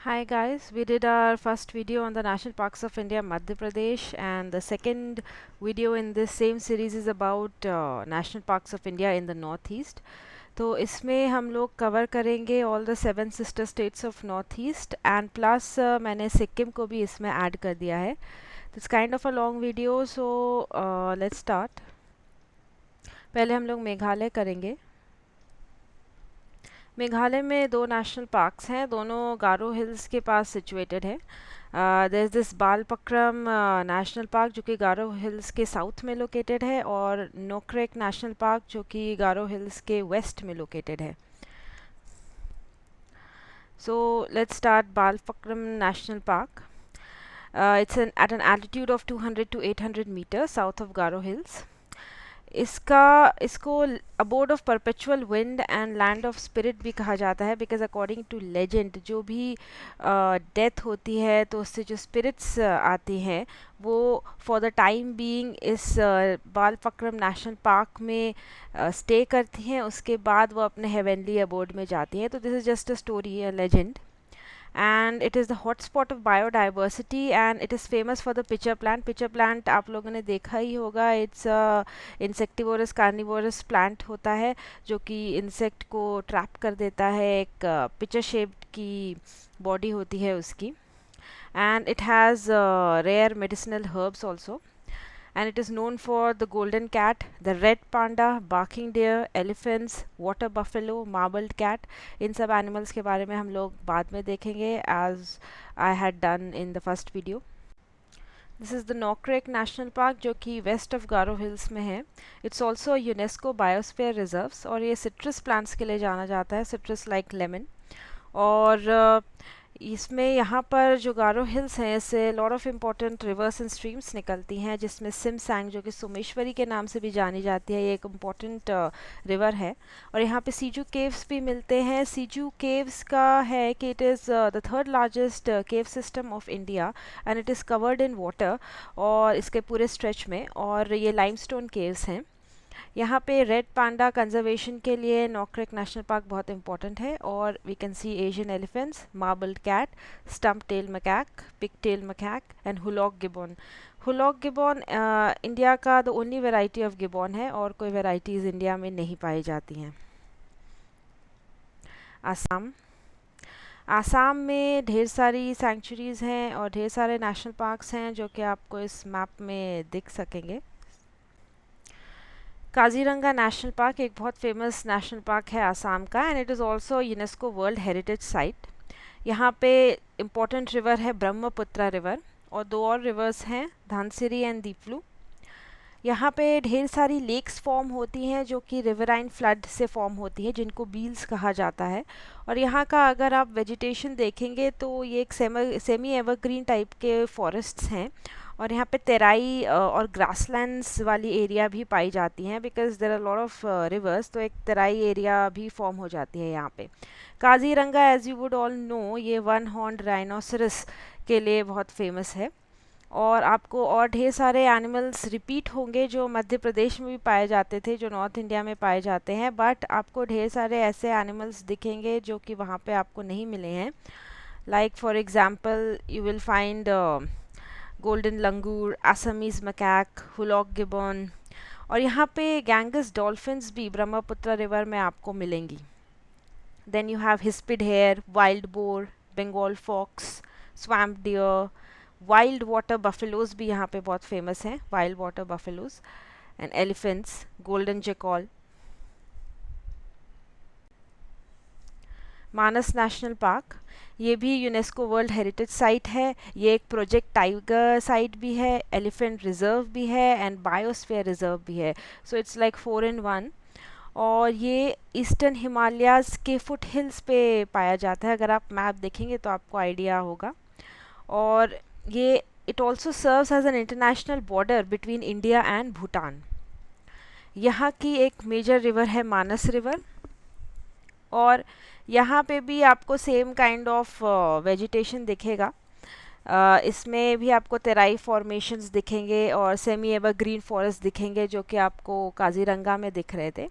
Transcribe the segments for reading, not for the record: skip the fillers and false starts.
Hi guys, we did our first video on the National Parks of India, Madhya Pradesh, and the second video in this same series is about National Parks of India in the Northeast. तो इसमें हम लोग cover करेंगे all the seven sister states of north east and plus मैंने सिक्किम को भी इसमें add कर दिया है. This kind of a long video, so let's start. पहले हम लोग मेघालय करेंगे. मेघालय में दो नेशनल पार्क्स हैं, दोनों गारो हिल्स के पास सिचुएटेड है. There is this Balpakram national park जो कि गारो हिल्स के साउथ में लोकेटेड है, और नोक्रेक नेशनल पार्क जो कि गारो हिल्स के वेस्ट में लोकेटेड है. So let's start Balpakram national park. It's at an altitude of 200 to 800 meters south of Garo Hills. इसको abode of perpetual wind and land of spirit भी कहा जाता है, बिकॉज अकॉर्डिंग टू लेजेंड जो भी डेथ होती है तो उससे जो स्पिरिट्स आती हैं वो फॉर द टाइम बीइंग इस बालपक्रम नेशनल पार्क में स्टे करती हैं. उसके बाद वो अपने हेवनली अबोर्ड में जाती हैं. तो this is just a story, a legend. And it is the hotspot of biodiversity and it is famous for the pitcher plant. Pitcher plant आप लोगों ने देखा ही होगा. It's a insectivorous carnivorous plant होता है जो कि इंसेक्ट को ट्रैप कर देता है. एक पिचर शेप्ड की बॉडी होती है उसकी. And it has rare medicinal herbs also. And it is known for the golden cat, the red panda, barking deer, elephants, water buffalo, marbled cat. इन सब एनिमल्स के बारे में हम लोग बाद में देखेंगे, as I had done in the first video. This is the Nokrek national park जो कि वेस्ट ऑफ गारो हिल्स में है. It's also UNESCO biosphere reserves, और ये सिट्रस प्लांट्स के लिए जाना जाता है, सिट्रस लाइक लेमन. और इसमें यहाँ पर जो गारो हिल्स हैं इससे lot of important reverse and streams निकलती हैं, जिसमें सिमसैंग जो कि सोमेश्वरी के नाम से भी जानी जाती है, ये एक इम्पॉर्टेंट रिवर है. और यहाँ पे सीजू केव्स भी मिलते हैं. सीजू केव्स का है कि it is the third largest cave system of India and it is covered in water, और इसके पूरे स्ट्रेच में. और ये लाइमस्टोन केव्स हैं. यहाँ पे रेड पांडा कंजर्वेशन के लिए नोक्रेक नेशनल पार्क बहुत इंपॉर्टेंट है. और we can see Asian elephants, marbled cat, stump tail macaque, pig tail macaque and hoolock gibbon. Hoolock gibbon India का the only variety of gibbon है, और कोई वेराइटीज़ इंडिया में नहीं पाई जाती हैं. आसाम. आसाम में ढेर सारी सेंचुरीज़ हैं और ढेर सारे नेशनल पार्क्स हैं जो कि आपको इस मैप में दिख सकेंगे. काजीरंगा नेशनल पार्क एक बहुत फेमस नेशनल पार्क है आसाम का, and it is also UNESCO world heritage site. यहाँ पे इम्पोर्टेंट रिवर है ब्रह्मपुत्रा रिवर, और दो और रिवर्स हैं, धनसिरी एंड दीपलू. यहाँ पे ढेर सारी लेक्स फॉर्म होती हैं जो कि रिवराइन फ्लड से फॉर्म होती हैं, जिनको बील्स कहा जाता है. और यहाँ का अगर आप वेजिटेशन देखेंगे तो ये एक सेमी एवरग्रीन टाइप के फॉरेस्ट्स हैं. और यहाँ पे तेराई और ग्रासलैंड्स वाली एरिया भी पाई जाती हैं, because there are lot of rivers, तो एक तेराई एरिया भी फॉर्म हो जाती है यहाँ पे. Kaziranga as you would all know ये वन हॉर्न्ड राइनोसरस के लिए बहुत फेमस है. और आपको और ढेर सारे एनिमल्स रिपीट होंगे जो मध्य प्रदेश में भी पाए जाते थे, जो नॉर्थ इंडिया में पाए जाते हैं, बट आपको ढेर सारे ऐसे एनिमल्स दिखेंगे जो कि वहाँ पे आपको नहीं मिले हैं. Like for example you will find golden langur, Assamese macaque, hoolock gibbon. और यहाँ पे गैंगस डॉल्फिन्स भी ब्रह्मपुत्र रिवर में आपको मिलेंगी. Then you have hispid hare, wild boar, Bengal fox, swamp deer, wild water buffaloes भी यहाँ पे बहुत फेमस हैं, wild water buffaloes and elephants, golden jackal. Manas national park ये भी यूनेस्को वर्ल्ड हेरिटेज साइट है. ये एक प्रोजेक्ट टाइगर साइट भी है, एलिफेंट रिजर्व भी है एंड बायोस्फीयर रिजर्व भी है. So it's like 4 in 1. और ये ईस्टर्न हिमालयाज़ के फुट हिल्स पे पाया जाता है. अगर आप मैप देखेंगे तो आपको आइडिया होगा. और ये it also serves as an international border between India and Bhutan. यहाँ की एक मेजर रिवर है मानस रिवर, और यहाँ पे भी आपको सेम काइंड ऑफ वेजिटेशन दिखेगा. इसमें भी आपको तेराई फॉर्मेशंस दिखेंगे और सेमी एवर ग्रीन फॉरेस्ट दिखेंगे जो कि आपको काजीरंगा में दिख रहे थे.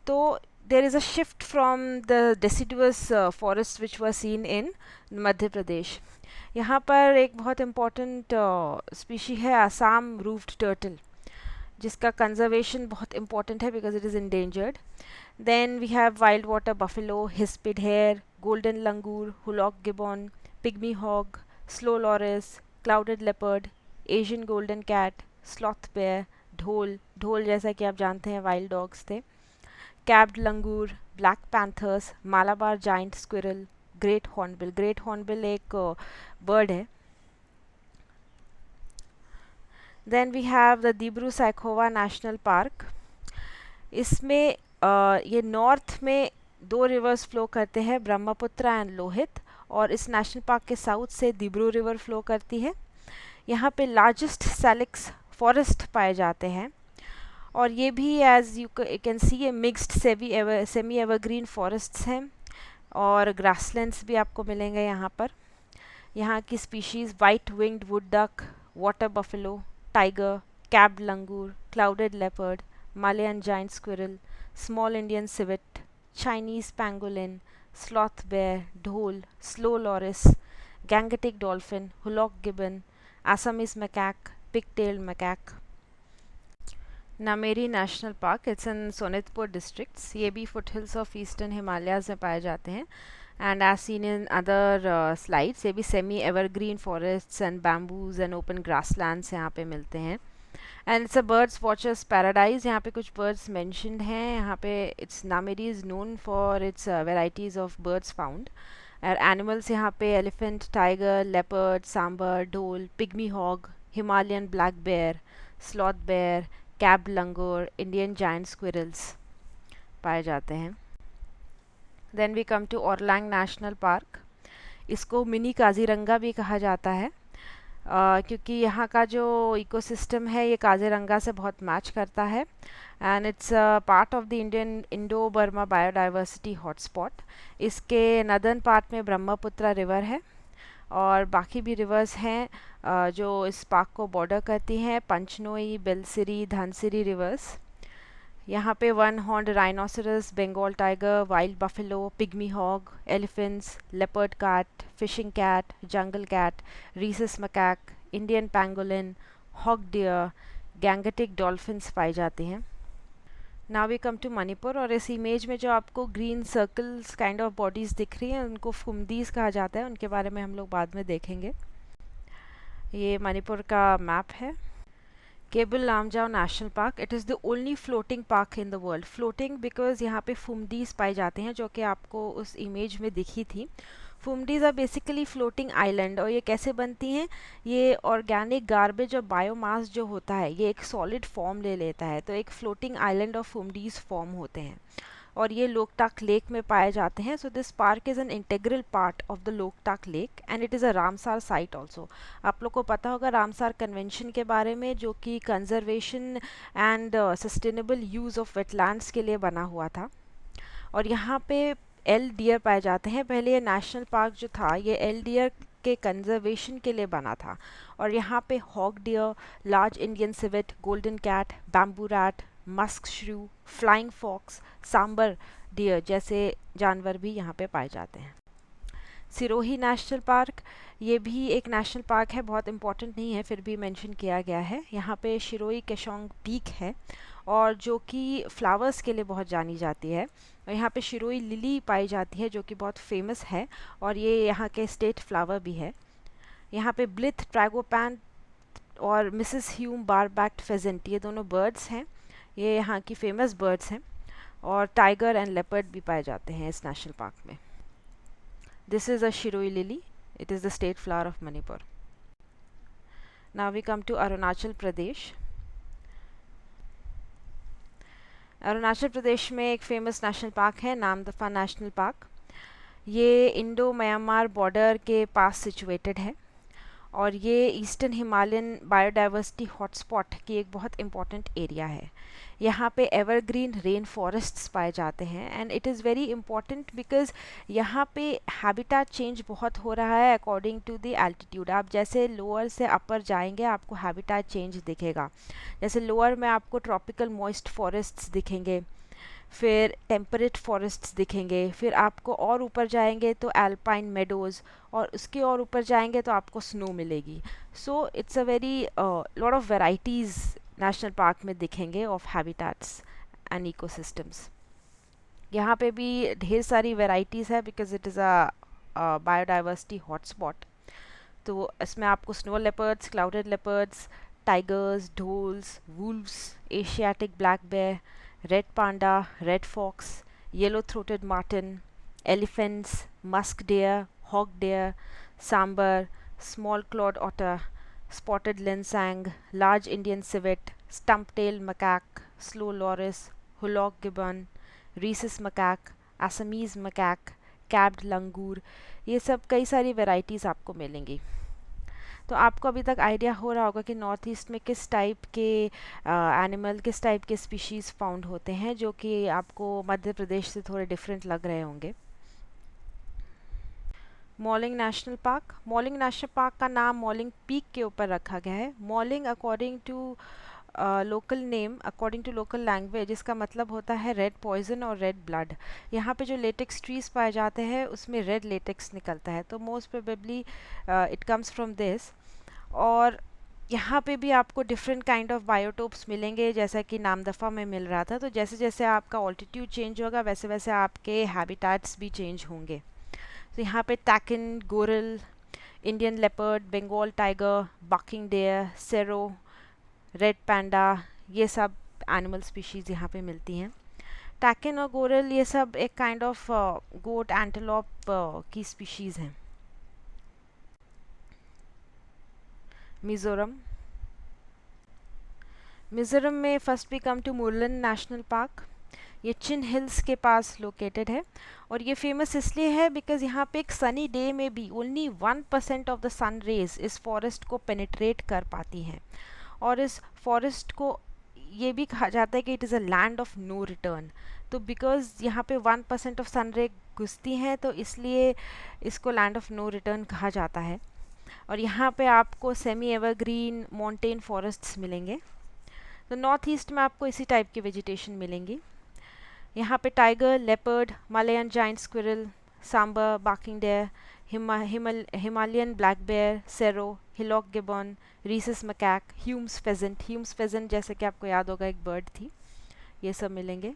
तो there is a shift from the deciduous forests which were seen in Madhya Pradesh. यहाँ पर एक बहुत इम्पॉर्टेंट स्पीशी है आसाम रूफ्ड टर्टल, जिसका कंजर्वेशन बहुत इम्पॉर्टेंट है because it is endangered. Then we have wild water buffalo, hispid hare, golden langur, hoolock gibbon, pygmy hog, slow loris, clouded leopard, Asian golden cat, sloth bear, dhole. Dhole जैसा कि आप जानते हैं wild dogs थे. Capped langur, black panthers, Malabar giant squirrel, great hornbill. Great hornbill एक bird है. Then we have the Dibru Saikhowa national park. इसमें ये नॉर्थ में 2 रिवर्स फ्लो करते हैं, ब्रह्मपुत्र एंड लोहित, और इस नेशनल पार्क के साउथ से दिब्रू रिवर फ्लो करती है. यहाँ पे लार्जेस्ट सैलिक्स फॉरेस्ट पाए जाते हैं, और ये भी एज यू कैन सी ये मिक्स्ड सेमी एवरग्रीन फॉरेस्ट्स हैं, और ग्रासलैंड्स भी आपको मिलेंगे यहाँ पर. यहाँ की species white winged wood duck, water buffalo, tiger, capped langur, clouded leopard, Malayan giant squirrel, small Indian civet, Chinese pangolin, sloth bear, dhole, slow loris, Gangetic dolphin, hoolock gibbon, Assamese macaque, pig tailed macaque. Nameri national park, it's in Sonitpur districts. ये भी foothills of eastern Himalayas में पाए जाते हैं. And as seen in other slides, ये भी semi evergreen forests and bamboos and open grasslands यहाँ पे मिलते हैं. And it's a birds watchers paradise. यहाँ पे कुछ बर्ड्स मैंशनड हैं. यहाँ पे it's Nameri is known for its varieties of birds found. Animals यहाँ पे elephant, tiger, leopard, sambar, dhole, pygmy hog, Himalayan black bear, sloth bear, capped langur, Indian giant squirrels पाए जाते हैं. Then we come to Orang national park. इसको mini Kaziranga भी कहा जाता है, क्योंकि यहाँ का जो इकोसिस्टम है ये काजीरंगा से बहुत मैच करता है. And it's part of the Indian Indo Burma biodiversity hotspot. इसके नदर्न पार्ट में ब्रह्मपुत्र रिवर है, और बाकी भी रिवर्स हैं जो इस पार्क को बॉर्डर करती हैं, पंचनोई, बेलसिरी, धनसिरी रिवर्स. यहाँ पे 1 horned rhinoceros, Bengal tiger, wild buffalo, pygmy hog, elephants, leopard cat, fishing cat, jungle cat, rhesus macaque, Indian pangolin, hog deer, Gangetic dolphins पाई जाती हैं. Now we come to Manipur, और इस इमेज में जो आपको green circles kind of bodies दिख रही हैं उनको फुमदीज कहा जाता है. उनके बारे में हम लोग बाद में देखेंगे. ये मणिपुर का मैप है. Cable Lamjao national park, it is the only floating park in the world. Floating because यहाँ पे फुमदीज पाए जाते हैं, जो कि आपको उस इमेज में दिखी थी. Phumdis are basically floating island. और ये कैसे बनती हैं? ये ऑर्गेनिक गार्बेज और बायोमास जो होता है ये एक सॉलिड फॉर्म ले लेता है, तो एक floating island of phumdis form होते हैं, और ये लोकटाक लेक में पाए जाते हैं. So this park is an integral part of the Loktak lake and it is a Ramsar site also. आप लोग को पता होगा रामसार कन्वेंशन के बारे में, जो कि conservation and sustainable use of wetlands के लिए बना हुआ था. और यहाँ पे एल डियर पाए जाते हैं. पहले ये नेशनल पार्क जो था ये एल डियर के कंजर्वेशन के लिए बना था, और यहाँ पे hog deer, large Indian civet, golden cat, bamboo rat, musk shrew, flying fox, sambar deer जैसे जानवर भी यहाँ पे पाए जाते हैं. सिरोही नेशनल पार्क, ये भी एक नेशनल पार्क है, बहुत इम्पॉर्टेंट नहीं है फिर भी मेंशन किया गया है. यहाँ पे शिरोई केशोंग पीक है, और जो कि फ्लावर्स के लिए बहुत जानी जाती है. और यहाँ पे शिरोई लिली पाई जाती है जो कि बहुत फेमस है, और ये यहाँ के स्टेट फ्लावर भी है. यहाँ पे ब्लिथ, ट्रैगोपैन और मिसेस ह्यूम बारबैक्ड फेजेंट, ये दोनों बर्ड्स हैं, ये यहाँ की फेमस बर्ड्स हैं. और टाइगर एंड लेपर्ड भी पाए जाते हैं इस नेशनल पार्क में. This is a Shirui lily, it is the state flower of Manipur. Now we come to Arunachal Pradesh. Arunachal Pradesh में एक फेमस नेशनल पार्क है, नामदफा नेशनल पार्क. ये इंडो म्यांमार बॉर्डर के पास सिचुएटेड है, और ये ईस्टर्न हिमालयन बायोडाइवर्सिटी हॉटस्पॉट की एक बहुत इम्पॉर्टेंट एरिया है. यहाँ पे एवरग्रीन रेन फॉरेस्ट्स पाए जाते हैं, and it is very important because यहाँ पे हैबिटेट चेंज बहुत हो रहा है अकॉर्डिंग टू द एल्टीट्यूड. आप जैसे लोअर से अपर जाएंगे आपको हैबिटेट चेंज दिखेगा. जैसे लोअर में आपको ट्रॉपिकल मॉइस्ट फॉरेस्ट्स दिखेंगे, फिर टेम्परेट फॉरेस्ट्स दिखेंगे, फिर आपको और ऊपर जाएंगे तो एल्पाइन मेडोज़, और उसके और ऊपर जाएंगे तो आपको स्नो मिलेगी. So it's a very lot of varieties national park में दिखेंगे ऑफ हैबिटाट्स एंड इकोसिस्टम्स. यहाँ पे भी ढेर सारी वेराइटीज़ है because it is a biodiversity hotspot. तो इसमें आपको snow leopards, clouded leopards, tigers, dholes, wolves, Asiatic black bear, red panda, red fox, yellow throated marten, elephants, musk deer, hog deer, sambar, small clawed otter, spotted linsang, large Indian civet, stump-tailed macaque, slow loris, hulok gibbon, rhesus macaque, Assamese macaque, capped langur, ये सब कई सारी varieties आपको मिलेंगी. तो आपको अभी तक आइडिया हो रहा होगा कि नॉर्थ ईस्ट में किस टाइप के एनिमल, किस टाइप के स्पीशीज़ फाउंड होते हैं, जो कि आपको मध्य प्रदेश से थोड़े डिफरेंट लग रहे होंगे. Mouling national park. Mouling national park का नाम मॉलिंग पीक के ऊपर रखा गया है. Mouling according to local name, according to local language, इसका मतलब होता है रेड पॉइजन और रेड ब्लड. यहाँ पे जो लेटेक्स ट्रीज पाए जाते हैं उसमें रेड लेटेक्स निकलता है, तो most probably it comes from this. और यहाँ पे भी आपको डिफरेंट काइंड ऑफ बायोटोप्स मिलेंगे, जैसा कि नामदफ़ा में मिल रहा था. तो जैसे जैसे आपका ऑल्टीट्यूड चेंज होगा वैसे वैसे आपके हैबिटेट्स भी चेंज होंगे. तो यहाँ पे takin, goral, Indian leopard, Bengal tiger, barking deer, serow, red panda, ये सब एनिमल स्पीशीज़ यहाँ पे मिलती हैं. टैकिन और गोरल ये सब एक काइंड ऑफ गोट एंटेलोप की स्पीशीज़ हैं. मिज़ोरम. मिज़ोरम में first we come to Murlen national park. ये चिन हिल्स के पास लोकेटेड है, और ये फेमस इसलिए है बिकॉज यहाँ पे एक सनी डे में भी only 1% of the sun rays इस फॉरेस्ट को पेनिट्रेट कर पाती हैं. और इस फॉरेस्ट को ये भी कहा जाता है कि it is a land of no return. तो बिकॉज यहाँ पे 1% ऑफ सन रे घुसती हैं, तो इसलिए इसको लैंड ऑफ नो रिटर्न कहा जाता है. और यहाँ पे आपको सेमी एवरग्रीन माउंटेन फॉरेस्ट्स मिलेंगे. तो नॉर्थ ईस्ट में आपको इसी टाइप की वेजिटेशन मिलेंगी. यहाँ पे tiger, leopard, Malayan giant squirrel, sambar, barking deer, Himalayan black bear, serow, hoolock gibbon, rhesus macaque, Hume's pheasant. Hume's pheasant जैसे कि आपको याद होगा एक बर्ड थी. ये सब मिलेंगे.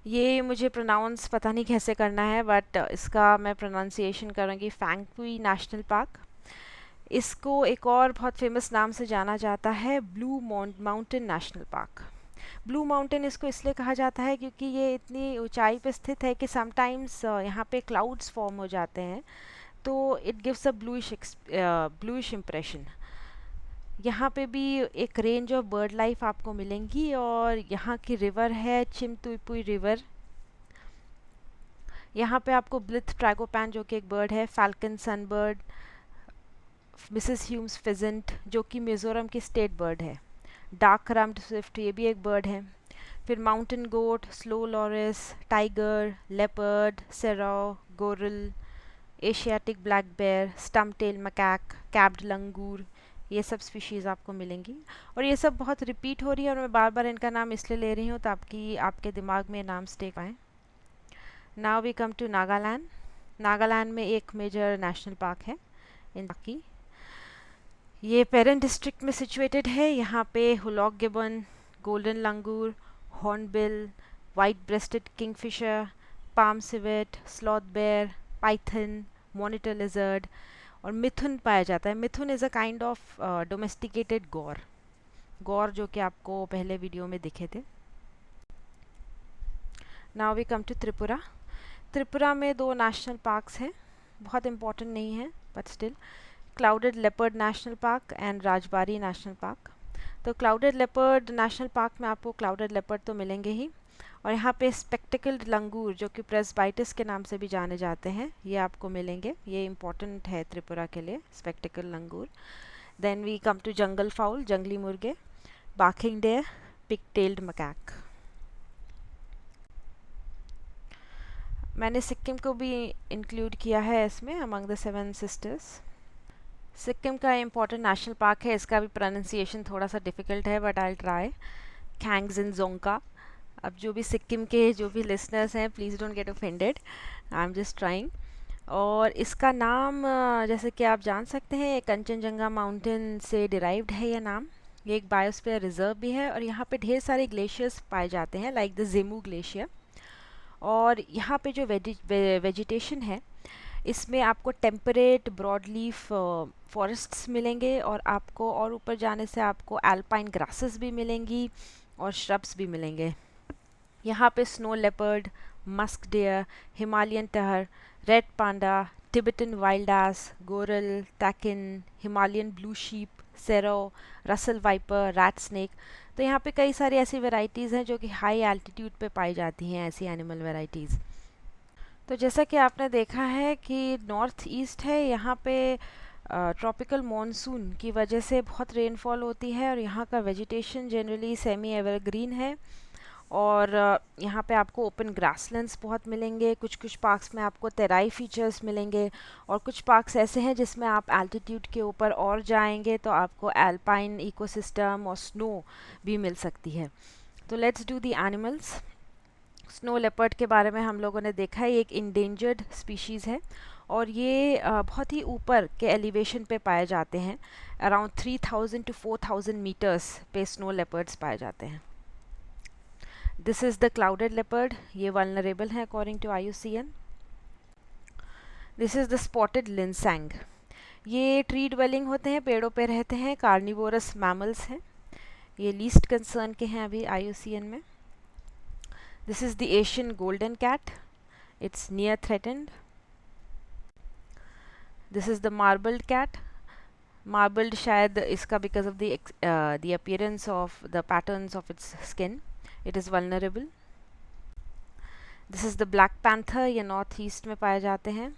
ये मुझे प्रोनाउंस पता नहीं कैसे करना है, बट इसका मैं प्रोनाउंसिएशन करूँगी. फैंगपुई नेशनल पार्क. इसको एक और बहुत फेमस नाम से जाना जाता है, blue mountain national park. Blue mountain इसको इसलिए कहा जाता है क्योंकि ये इतनी ऊंचाई पे स्थित है कि समटाइम्स यहाँ पे क्लाउड्स फॉर्म हो जाते हैं, तो it gives a bluish impression. यहाँ पे भी एक रेंज ऑफ बर्ड लाइफ आपको मिलेंगी, और यहाँ की रिवर है चिमतुईपुई रिवर. यहाँ पे आपको ब्लिथ ट्रैगोपैन जो कि एक बर्ड है, falcon sunbird, Mrs Hume's pheasant जो कि मिज़ोरम की स्टेट बर्ड है, डार्क रम्ड स्विफ्ट ये भी एक बर्ड है. फिर mountain goat, slow loris, tiger, leopard, serow, goral, Asiatic black bear, stump tail macaque, capped langur, ये सब स्पीशीज़ आपको मिलेंगी. और ये सब बहुत रिपीट हो रही है, और मैं बार बार इनका नाम इसलिए ले रही हूँ ताकि आपके दिमाग में नाम स्टे पाएँ. Now we come to Nagaland. Nagaland में एक मेजर नेशनल पार्क है इन बाकी. ये पेरेंट डिस्ट्रिक्ट में सिचुएटेड है. यहाँ पे hoolock gibbon, golden langur, hornbill, white breasted kingfisher, palm civet, sloth bear, python, monitor lizard और मिथुन पाया जाता है. Mithun is a kind of domesticated gaur जो कि आपको पहले वीडियो में दिखे थे. Now we come to Tripura. Tripura में 2 नेशनल पार्क्स हैं, बहुत इम्पोर्टेंट नहीं है but still. Clouded leopard national park and Rajbari national park. तो क्लाउडेड लेपर्ड नेशनल पार्क में आपको क्लाउडेड लेपर्ड तो मिलेंगे ही, और यहाँ पे स्पेक्टिकल्ड लंगूर जो कि प्रेसबाइटिस के नाम से भी जाने जाते हैं, ये आपको मिलेंगे. ये इम्पॉर्टेंट है त्रिपुरा के लिए, spectacle langur. Then we come to jungle fowl, जंगली मुर्गे, barking deer, pig tailed macaque. मैंने सिक्किम को भी इंक्लूड किया है इसमें अमंग द 7 सिस्टर्स. सिक्किम का इम्पॉर्टेंट नेशनल पार्क है, इसका भी प्रोनाउंसिएशन थोड़ा सा डिफ़िकल्ट है बट आई विल ट्राई. खैंग्जिन जोंगका. अब जो भी सिक्किम के जो भी लिसनर्स हैं, please don't get offended, I am just trying. और इसका नाम जैसे कि आप जान सकते हैं, कंचनजंगा माउंटेन से डिराइव्ड है ये नाम। ये एक बायोस्फीयर रिजर्व भी है और यहाँ पे ढेर सारे ग्लेशियर्स पाए जाते हैं, लाइक द जेमू ग्लेशियर। और यहाँ पे जो वेजिटेशन है, इसमें आपको टेम्परेट ब्रॉड लीफ फॉरेस्ट्स मिलेंगे, और आपको और ऊपर जाने से आपको एल्पाइन ग्रासेस भी मिलेंगी और श्रब्स भी मिलेंगे। यहाँ पे snow leopard, musk deer, Himalayan tahr, red panda, Tibetan wild ass, goral, takin, Himalayan blue sheep, serow, Russell viper, rat snake. तो यहाँ पे कई सारी ऐसी वैरायटीज़ हैं जो कि हाई एल्टीट्यूड पे पाई जाती हैं, ऐसी एनिमल वैरायटीज़। तो जैसा कि आपने देखा है कि नॉर्थ ईस्ट है, यहाँ पे ट्रॉपिकल मॉनसून की वजह से बहुत रेनफॉल होती है, और यहाँ का वेजिटेशन जनरली सेमी एवरग्रीन है। और यहाँ पे आपको ओपन ग्रासलैंड्स बहुत मिलेंगे, कुछ कुछ पार्क्स में आपको तराई फीचर्स मिलेंगे, और कुछ पार्क्स ऐसे हैं जिसमें आप एल्टीट्यूड के ऊपर और जाएंगे तो आपको एल्पाइन इकोसिस्टम और स्नो भी मिल सकती है। तो let's do the animals. Snow leopard के बारे में हम लोगों ने देखा है, ये एक इंडेंजर्ड स्पीशीज़ है, और ये बहुत ही ऊपर के एलिवेशन पे पाए जाते हैं। अराउंड 3000 टू 4000 मीटर्स पे स्नो लेपर्ड्स पाए जाते हैं। This is the clouded leopard, ये वल्नरेबल है according to IUCN। This is the spotted linsang, ये ट्री ड्वेलिंग होते हैं, पेड़ों पे रहते हैं, कार्निवोरस मैमल्स हैं, ये लीस्ट कंसर्न के हैं अभी IUCN में। This is the Asian golden cat, it's near threatened. This is the marbled cat, marbled शायद इसका because of the appearance of the patterns of its skin, it is vulnerable. This is the black panther, ये north east में पाए जाते हैं।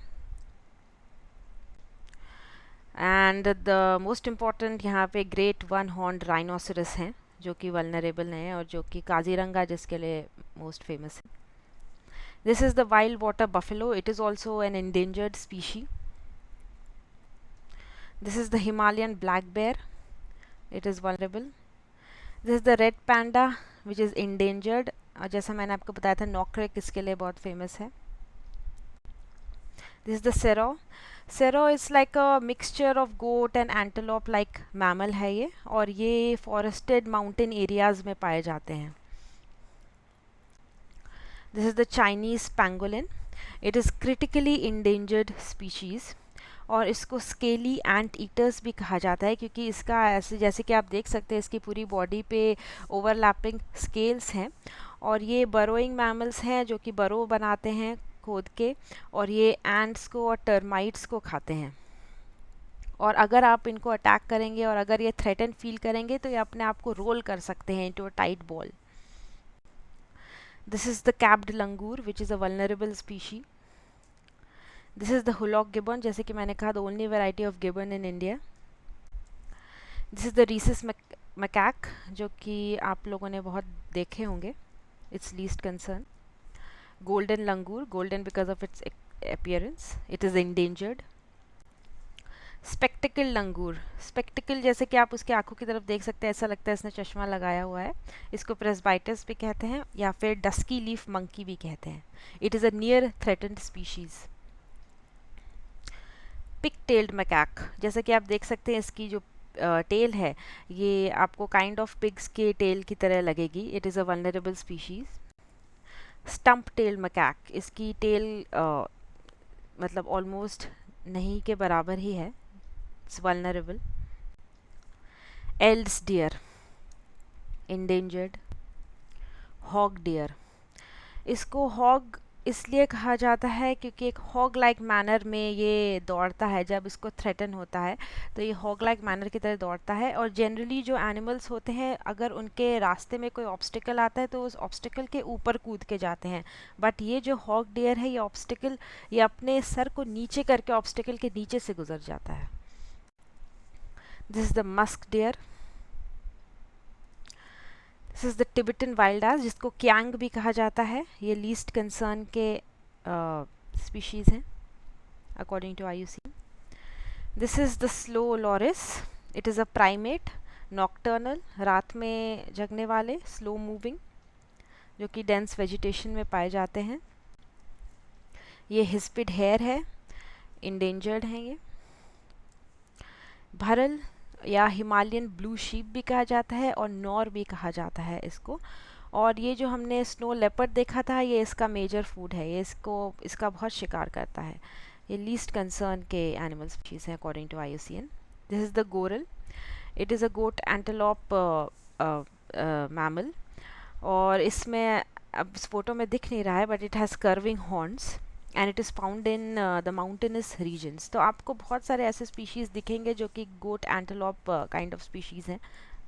And the most important यहाँ पे great one horned rhinoceros हैं जो कि वल्नरेबल हैं, और जो कि काजीरंगा जिसके लिए मोस्ट फेमस है। This is the wild water buffalo, it is also an endangered species. This is the Himalayan black bear, it is vulnerable. This is the red panda which is endangered, और जैसा मैंने आपको बताया था नॉकरेक इसके लिए बहुत फेमस है। This is the Sero. Sero is like a mixture of goat and antelope like mammal है ये, और ये forested mountain areas में पाए जाते हैं। This is the Chinese pangolin. It is critically endangered species, और इसको स्केली एंट ईटर्स भी कहा जाता है, क्योंकि इसका ऐसे जैसे कि आप देख सकते हैं इसकी पूरी बॉडी पे ओवरलैपिंग स्केल्स हैं, और ये बरोइंग मैमल्स हैं जो कि बरो बनाते हैं खोद के, और ये एंट्स को और टर्माइट्स को खाते हैं। और अगर आप इनको अटैक करेंगे और अगर ये थ्रेटन फील करेंगे तो ये अपने आप को रोल कर सकते हैं into a tight ball. This is the capped langur which is a vulnerable species. This is the hoolock gibbon, जैसे कि मैंने कहा the only variety of gibbon in India. This is the Rhesus macaque, जो कि आप लोगों ने बहुत देखे होंगे, it's least concern. Golden langur, golden because of its appearance, it is endangered. Spectacled langur, spectacled जैसे कि आप उसके आंखों की तरफ देख सकते हैं, ऐसा लगता है इसने चश्मा लगाया हुआ है, इसको प्रेसबाइटस भी कहते हैं या फिर डस्की लीफ मंकी भी कहते हैं। It is a near threatened species. Pig tailed macaque, जैसे कि आप देख सकते हैं इसकी जो टेल है ये आपको काइंड ऑफ पिग्स के टेल की तरह लगेगी, it is a vulnerable species. Stump tail macaque, इसकी टेल मतलब ऑलमोस्ट नहीं के बराबर ही है, it's vulnerable. Eld's deer, endangered. Hog deer, इसको हॉग इसलिए कहा जाता है क्योंकि एक हॉग लाइक मैनर में ये दौड़ता है, जब इसको थ्रेटन होता है तो ये हॉग लाइक मैनर की तरह दौड़ता है। और जनरली जो एनिमल्स होते हैं अगर उनके रास्ते में कोई ऑब्स्टिकल आता है तो उस ऑब्स्टिकल के ऊपर कूद के जाते हैं, बट ये जो हॉग डियर है ये अपने सर को नीचे करके ऑब्स्टिकल के नीचे से गुजर जाता है। This is the musk deer. This is the Tibetan wild ass, जिसको क्यांग भी कहा जाता है, ये लीस्ट कंसर्न के स्पीशीज़ हैं according to IUCN। This is the slow loris, it is a primate, nocturnal, रात में जगने वाले, स्लो मूविंग। जो कि डेंस वेजिटेशन में पाए जाते हैं। ये हिस्पिड हेयर है, इंडेंजर्ड हैं ये। भरल या हिमालयन ब्लू शीप भी कहा जाता है और नॉर भी कहा जाता है इसको। और ये जो हमने स्नो लेपर्ड देखा था, ये इसका मेजर फूड है, ये इसका बहुत शिकार करता है। ये लीस्ट कंसर्न के एनिमल स्पीशीज हैं according to IUCN। This is the goral. It is a goat antelope mammal, और इसमें अब इस फोटो में दिख नहीं रहा है, but it has curving horns and it is found in the mountainous regions. तो आपको बहुत सारे ऐसे स्पीशीज़ दिखेंगे जो कि goat antelope kind of species हैं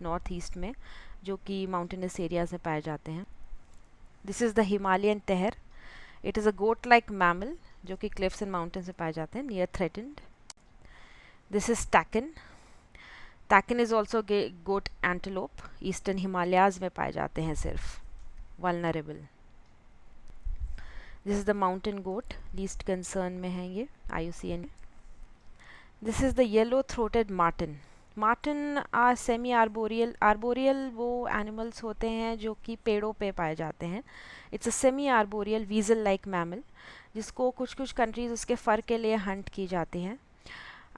नॉर्थ ईस्ट में, जो कि माउंटेनस एरियाज में पाए जाते हैं। This is the Himalayan tahr. It is a goat like mammal जो कि क्लिफ्स एंड माउंटेन्स में पाए जाते हैं, near threatened. This is takin. Takin is also goat antelope, eastern Himalayas में पाए जाते हैं सिर्फ, vulnerable. This is the mountain goat, least concern में है ये IUCN। This is the yellow throated marten. Marten are semi arboreal. Arboreal वो animals होते हैं जो कि पेड़ों पे पाए जाते हैं। It's a semi arboreal weasel like mammal, जिसको कुछ कुछ कंट्रीज उसके फर के लिए हंट की जाती हैं।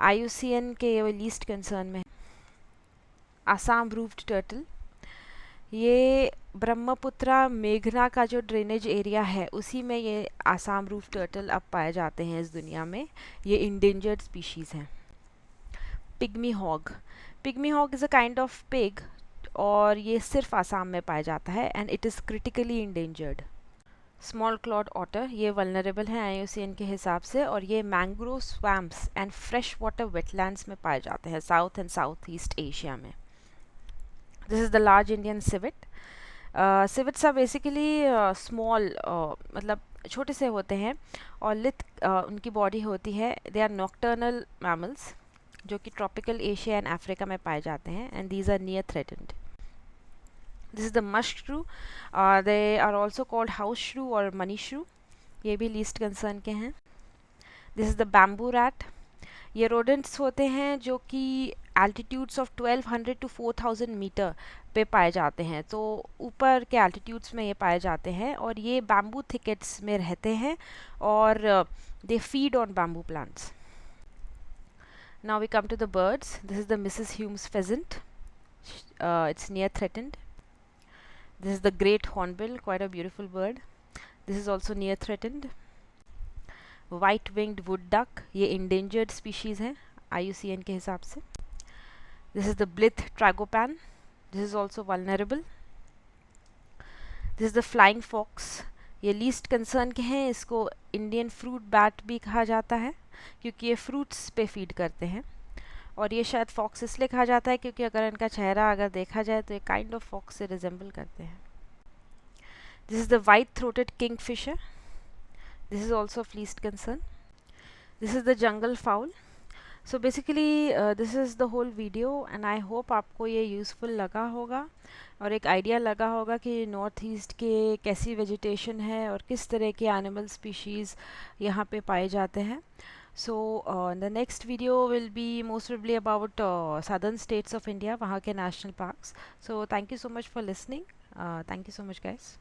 IUCN के वो लीस्ट कंसर्न में। आसाम रूफ्ड टर्टल, ये ब्रह्मपुत्रा मेघना का जो ड्रेनेज एरिया है उसी में ये आसाम रूफ टर्टल अब पाए जाते हैं इस दुनिया में। ये इंडेंजर्ड स्पीशीज़ हैं। Pygmy hog. Pygmy hog is a kind of pig, और ये सिर्फ आसाम में पाया जाता है and it is critically endangered. Small clawed otter, ये वल्नरेबल है IUCN के हिसाब से, और ये mangrove swamps and fresh water wetlands में पाए जाते हैं south and south east Asia में। This is the large Indian civet. Civets are basically small, मतलब छोटे से होते हैं, और उनकी बॉडी होती है। दे आर नॉक्टर्नल मैमल्स जो कि ट्रॉपिकल एशिया एंड अफ्रीका में पाए जाते हैं, and these are near threatened. This is the musk shrew. They are also called house shrew और मनी श्रू, ये भी लीस्ट कंसर्न के हैं। This is the bamboo rat. ये रोडेंट्स होते हैं जो कि एल्टीट्यूड्स ऑफ 1200 to 4000 मीटर पे पाए जाते हैं, तो ऊपर के एल्टीट्यूड्स में ये पाए जाते हैं, और ये बैम्बू थिकेट्स में रहते हैं, और they feed on bamboo plants. Now we come to the birds. This is the Mrs Hume's pheasant, it's near threatened. This is the great hornbill, quite a beautiful bird, this is also near threatened. White winged wood duck, ये endangered species हैं IUCN के हिसाब से। This is the Blyth tragopan, this is also vulnerable. This is the flying fox, ये least concern के हैं। इसको Indian fruit bat भी कहा जाता है क्योंकि ये फ्रूट्स पे फीड करते हैं, और ये शायद फॉक्स इसलिए कहा जाता है क्योंकि अगर इनका चेहरा अगर देखा जाए तो ये काइंड ऑफ फॉक्स से रिजेंबल करते हैं। This is the white throated Kingfisher, this is also of least concern. This is the jungle fowl. So basically this is the whole video, and I hope आपको ये useful लगा होगा और एक idea लगा होगा कि नॉर्थ ईस्ट के कैसी वेजिटेशन है और किस तरह के एनिमल स्पीशीज़ यहाँ पे पाए जाते हैं. So the next video will be most probably about southern states of India, वहाँ के national parks. So thank you so much for listening. Thank you so much guys.